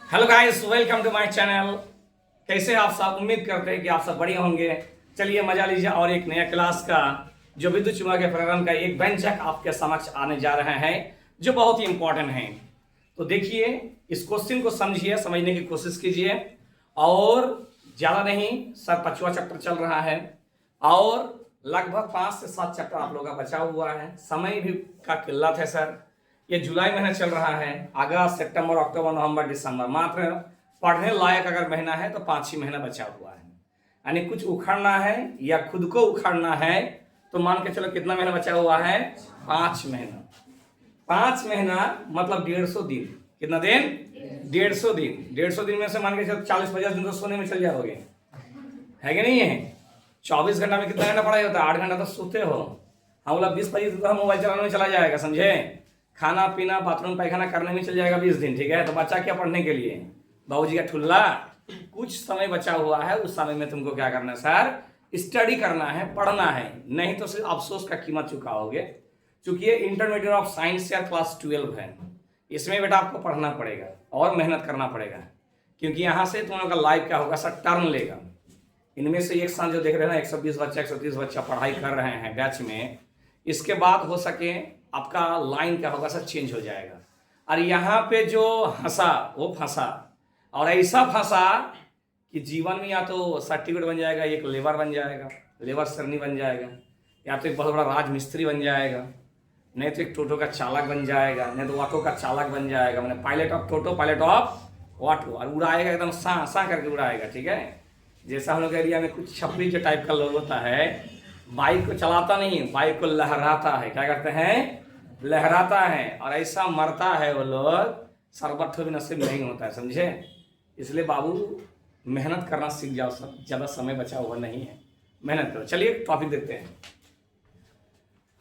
Hello guys, welcome to my channel. कैसे हैं आप सब? उम्मीद करते हैं कि आप सब बढ़िया होंगे। चलिए मजा लीजिए और एक नया क्लास का जो विद्युत चुम्बकीय प्रेरण का एक व्यंजक आपके समक्ष आने जा रहे हैं जो बहुत ही इंपॉर्टेंट है। तो देखिए, इस क्वेश्चन को समझिए, समझने की कोशिश कीजिए। और ज़्यादा नहीं सर, 5वां चैप्टर चल रहा है और लगभग 5 से 7 चैप्टर आप लोगों का बचा हुआ है। समय भी का किल्लत है सर। ये जुलाई महीना चल रहा है, अगस्त, सितंबर, अक्टूबर, नवंबर, दिसंबर, मात्र पढ़ने लायक अगर महीना है तो 5 ही महीना बचा हुआ है। यानी कुछ उखाड़ना है या खुद को उखाड़ना है तो मान के चलो कितना महीना बचा हुआ है? 5 महीना। 5 महीना मतलब 150 दिन। कितना दिन? 150 दिन। 150 दिन में से मान के चलो 40-50 दिन तो सोने में चल जाओगे, है कि नहीं है? 24 घंटा में कितना घंटा पढ़ाई होता है? 8 घंटा तो सोते हो। हाँ, बोला 20-25 दिन तो हम मोबाइल चलाने में चला जाएगा, समझे? खाना पीना बाथरूम पैखाना करने में चल जाएगा 20 दिन, ठीक है? तो बच्चा क्या पढ़ने के लिए? बाबूजी का ठुल्ला। कुछ समय बचा हुआ है, उस समय में तुमको क्या करना है सर? स्टडी करना है, पढ़ना है, नहीं तो सिर्फ अफसोस का कीमत चुकाओगे। क्योंकि ये इंटरमीडिएट ऑफ साइंस या क्लास 12 है, इसमें बेटा आपको पढ़ना पड़ेगा और मेहनत करना पड़ेगा। क्योंकि यहाँ से तुम लोग का लाइफ क्या होगा सर? टर्न लेगा। इनमें से एक साल जो देख रहे हैं ना, 120 बच्चा 130 बच्चा पढ़ाई कर रहे हैं बैच में, इसके बाद हो सके आपका लाइन क्या होगा सर? चेंज हो जाएगा। और यहाँ पे जो हंसा वो फंसा, और ऐसा फंसा कि जीवन में या तो सर्टिफिकेट बन जाएगा, एक लेबर बन जाएगा, लेबर सरनी बन जाएगा, या तो एक बहुत बड़ा राजमिस्त्री बन जाएगा, नहीं तो एक टोटो का चालक बन जाएगा, नहीं तो ऑटो का चालक बन जाएगा। मैंने pilot of Toto, pilot of auto. और उड़ाएगा एकदम सा सा करके उड़ाएगा, ठीक है? जैसा हम लोग एरिया में कुछ छपरी के टाइप का लोग होता है, बाइक को चलाता नहीं, बाइक को लहराता है। क्या करते हैं? लहराता है। और ऐसा मरता है वो लोग, सरबत भी नसीब नहीं होता है, समझे? इसलिए बाबू मेहनत करना सीख जाओ सब, ज़्यादा समय बचा हुआ नहीं है, मेहनत करो। चलिए टॉपिक देखते हैं।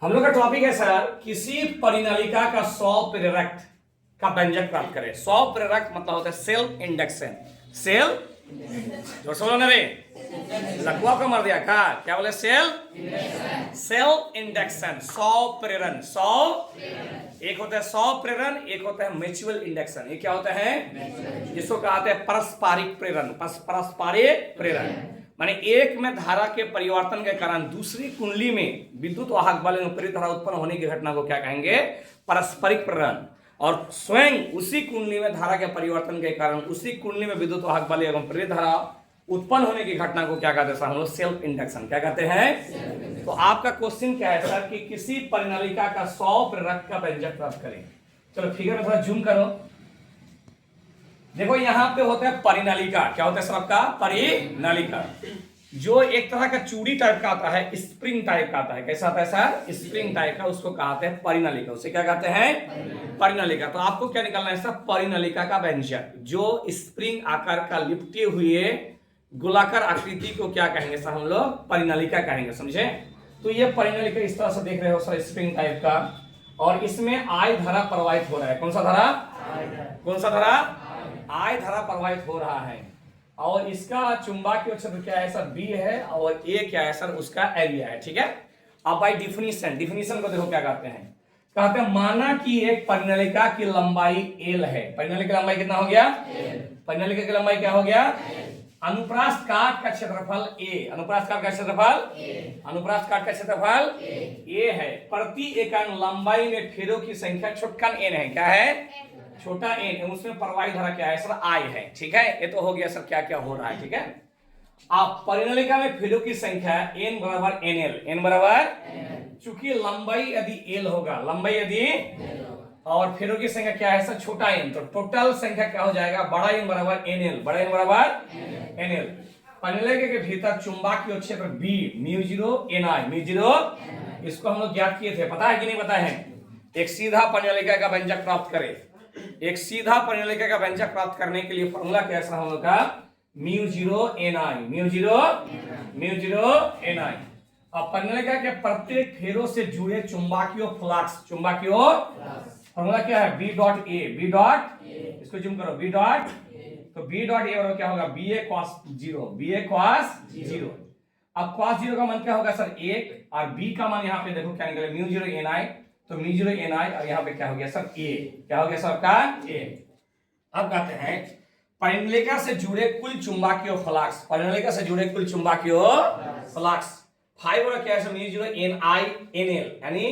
हम लोग का टॉपिक है सर, किसी परिनालिका का 100 प्रेरक का व्यंजक प्राप्त करें। 100 प्रेरक मतलब होता है सेल्फ इंडक्शन। सेल्फ जो बोलो ना रे, लकवा को मर दिया का? क्या बोले? Self induction. 100 प्रेरण। 100 एक होता है 100 प्रेरण, एक होता है म्यूचुअल इंडक्शन। ये क्या होता है? जिसको कहते हैं पारस्परिक प्रेरण। पारस्परिक प्रेरण माने एक में धारा के परिवर्तन के कारण दूसरी कुंडली में विद्युत वाहक बल एवं प्रेरित धारा उत्पन्न होने की घटना को क्या कहेंगे? पारस्परिक प्रेरण। और स्वयं उसी कुंडली में धारा के परिवर्तन के कारण उसी कुंडली में विद्युत वाहक बल एवं प्रेरित धारा उत्पन्न होने की घटना को क्या कहते हैं सर? हम लोग सेल्फ इंडक्शन। क्या कहते हैं? तो आपका क्वेश्चन क्या है सर कि किसी परिनालिका का 100 प्रेरक का व्यंजक प्राप्त करें। चलो फिगर में थोड़ा जूम करो। देखो यहाँ पे होता है परिनालिका। क्या होता है सर आपका? परिनालिका जो एक तरह का चूड़ी टाइप का आता है, स्प्रिंग टाइप का आता है। कैसा आता है सर? स्प्रिंग टाइप का, उसको कहते हैं परिनालिका। उसे क्या कहते हैं? परिनालिका। तो आपको क्या निकालना है सर? परिनालिका का व्यंजक जो स्प्रिंग आकार का लिपटे हुए गोलाकार आकृति को क्या कहेंगे सर? हम लोग परिनालिका कहेंगे, समझे? तो ये परिनालिका इस तरह से देख रहे हो सर, स्प्रिंग टाइप का, और इसमें आई धारा प्रवाहित हो रहा है। कौन सा धारा? कौन सा धारा? आई धारा प्रवाहित हो रहा है। और इसका चुंबकीय क्षेत्र क्या है सर? बी है। और ए क्या है सर? उसका एरिया है, ठीक है? अब बाई डिफिनीशन को देखो क्या कहते हैं। कहते हैं माना कि एक परिनालिका की लंबाई एल है। परिनालिका की लंबाई कितना हो गया? परिनालिका की लंबाई क्या हो गया? अनुप्रास्थ काट का क्षेत्रफल ए। अनुप्रास्थ काट का क्षेत्रफल अनुप्रास्थ काट का क्षेत्रफल ए है। प्रति इकाई लंबाई में फेरों की संख्या छोटका एन है। क्या है? छोटा एन। उसमें प्रवाही धारा क्या है सर? आई है, ठीक है? ये तो हो गया सर क्या क्या हो रहा है, ठीक है? आप परिनालिका में फेरों की संख्या एन बराबर एनएल। एन बराबर, चूंकि लंबाई यदि एल होगा, लंबाई यदि, और फेरों की संख्या क्या है सर? छोटा एन, तो टोटल संख्या क्या हो जाएगा? बड़ा एन बराबर एनएल। बड़ा एन बराबर एनएल। परिनालिका के भीतर चुंबकीय क्षेत्र बी म्यू0 एनआई। म्यू0 इसको हम लोग ज्ञात किए थे, पता है कि नहीं पता है? एक सीधा परिनालिका का व्यंजक प्राप्त करें। एक सीधा परिनालिका का व्यंजक प्राप्त करने के लिए फॉर्मूला क्या है हम लोग का? म्यू0 एनआई। म्यू0 एनआई। अब परिनालिका के प्रत्येक फेरों से जुड़े चुंबकीय फ्लक्स, चुंबकीय फॉर्मूला क्या है? B dot a. B dot, इसको जूम करो, बी डॉट, तो बी डॉट ए क्या होगा? B a cos 0। B a cos 0। अब कॉस 0 का मान क्या होगा सर? 1। और बी का मान यहाँ पे देखो क्या निकले? म्यू0 एनआई। तो म्यू0 एनआई, और यहाँ पे क्या हो गया सर? ए। क्या हो गया सर का? ए। अब कहते हैं परिनिलिका से जुड़े कुल चुंबकीय फ्लक्स, परिनिलिका से जुड़े कुल चुंबकीय फ्लक्स 5 और क्या है म्यू 0 NiNL, यानी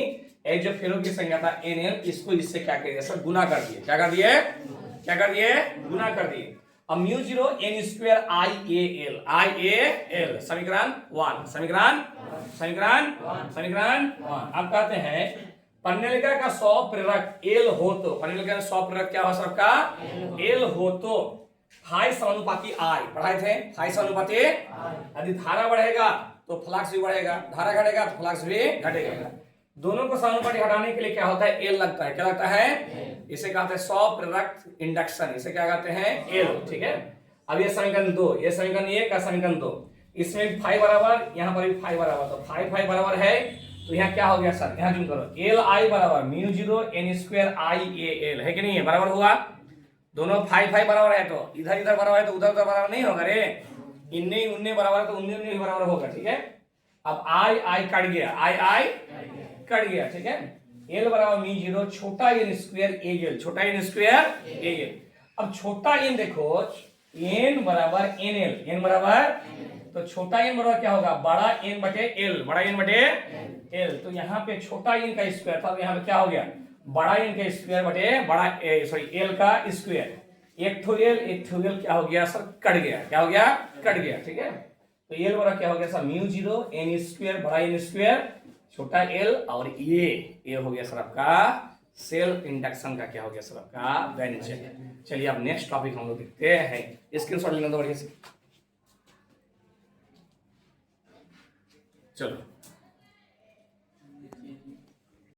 ये जो फेरो की संख्या था NL, इसको इससे क्या कर दिया सर, गुना कर दिए। क्या कर दिए, क्या कर दिए, गुना कर दिए। अब म्यू 0 N स्क्वायर IAL, समीकरण 1, समीकरण 1। अब कहते हैं परिनिलिका का 100 प्रेरक L हो तो, परिनिलिका का 100 प्रेरक क्या हो सबका, L हो तो फाई समानुपाती I, पढ़ाए थे फाई समानुपाती। यदि धारा बढ़ेगा तो फ्लक्स भी बढ़ेगा, धारा घटेगा तो फ्लक्स भी घटेगा। दोनों को समानुपाती हटाने के लिए क्या होता है, L लगता है। क्या लगता है, इसे कहते हैं 100 प्रेरक इंडक्शन, इसे क्या कहते हैं, L। ठीक है, अब ये समीकरण 2, ये समीकरण 1 का समीकरण 2, इसमें 5 बराबर, यहाँ पर भी 5 बराबर, तो 5 बराबर है, तो यहाँ क्या हो गया सर, यहाँ जूम करो, Li बराबर म्यू 0 N स्क्वायर IAL, है कि नहीं है, बराबर हुआ। दोनों 5 बराबर है, तो इधर इधर बराबर है तो उधर उधर बराबर नहीं होगा रे, इन्ने उन्ने बराबर है तो उन्ने उन्ने बराबर होगा। ठीक है, अब I कट गया, I कट गया। ठीक है, L बराबर म्यू 0 छोटा n स्क्वायर AL, छोटा n स्क्वायर AL। अब छोटा n देखो, n बराबर NL, n बराबर, तो छोटा n बराबर क्या होगा, बड़ा n बटे L, बड़ा n बटे L। तो यहाँ पे छोटा n का स्क्वायर था, तो यहाँ पे क्या हो गया, बड़ा n का स्क्वायर बटे बड़ा सॉरी L का स्क्वायर। एक ठो L क्या हो गया सर, कट गया। क्या हो गया, कट गया। ठीक है, तो L बराबर क्या हो गया सर, म्यू 0 N स्क्वायर, बड़ा n स्क्वायर, छोटा L, और ये हो गया सर आपका सेल्फ इंडक्शन का क्या हो गया सर आपका वैल्यू। चलिए अब नेक्स्ट टॉपिक हम लोग देखते हैं, स्क्रीनशॉट लेना तो बढ़िया से, चलो।